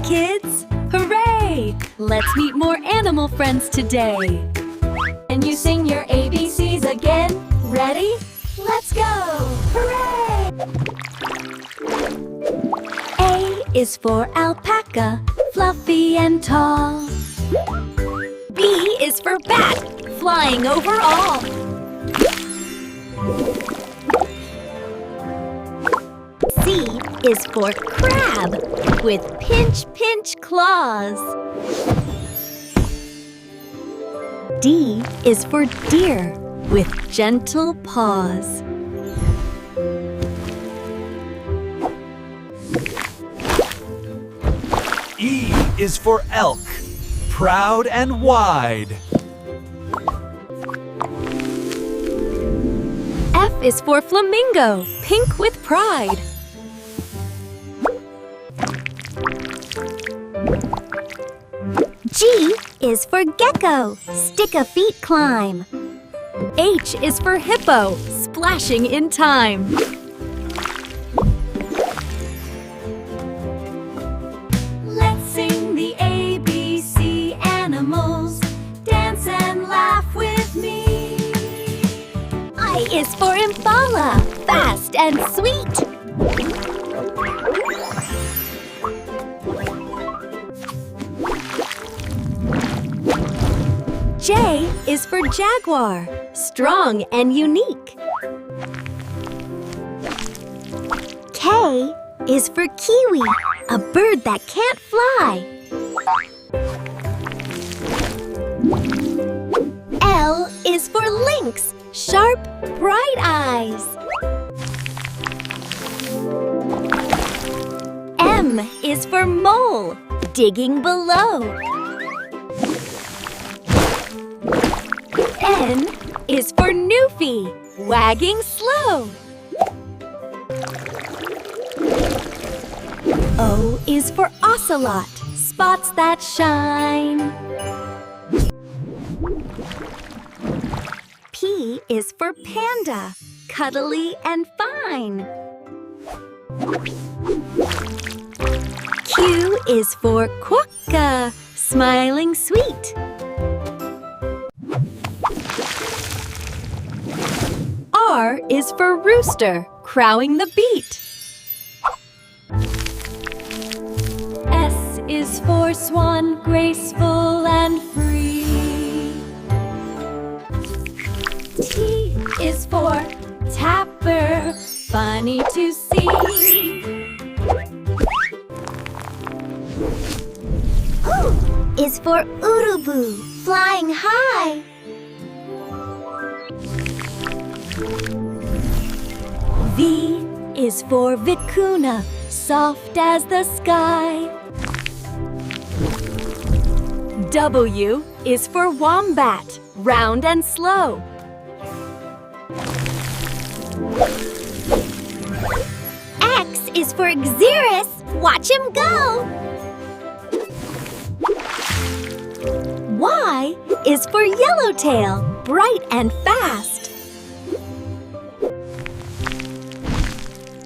kids! Hooray! Let's meet more animal friends today. Can you sing your ABCs again? Ready? Let's go! Hooray! A is for alpaca, fluffy and tall. B is for bat, flying over all. C is for crab, with pinch claws. D is for deer, with gentle paws. E is for elk, proud and wide. F is for flamingo, pink with pride. G is for gecko, stick a feet climb. H is for hippo, splashing in time. Let's sing the ABC animals, dance and laugh with me. I is for impala, fast and sweet. J is for jaguar, strong and unique. K is for kiwi, a bird that can't fly. L is for lynx, sharp, bright eyes. M is for mole, digging below. N is for Newfie, wagging slow. O is for ocelot, spots that shine. P is for panda, cuddly and fine. Q is for quokka, smiling sweet. R is for rooster, crowing the beat. S is for swan, graceful and free. T is for tapper, funny to see. U is for urubu, flying high. V is for vicuna, soft as the sky. W is for wombat, round and slow. X is for Xerus, watch him go. Y is for yellowtail, bright and fast.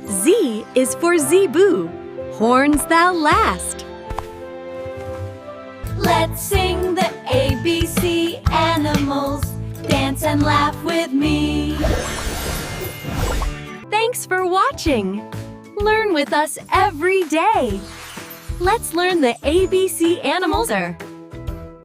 Z is for zebu, horns that last. Let's sing the ABC animals, dance and laugh with me. Thanks for watching. Learn with us every day. Let's learn the ABC animals.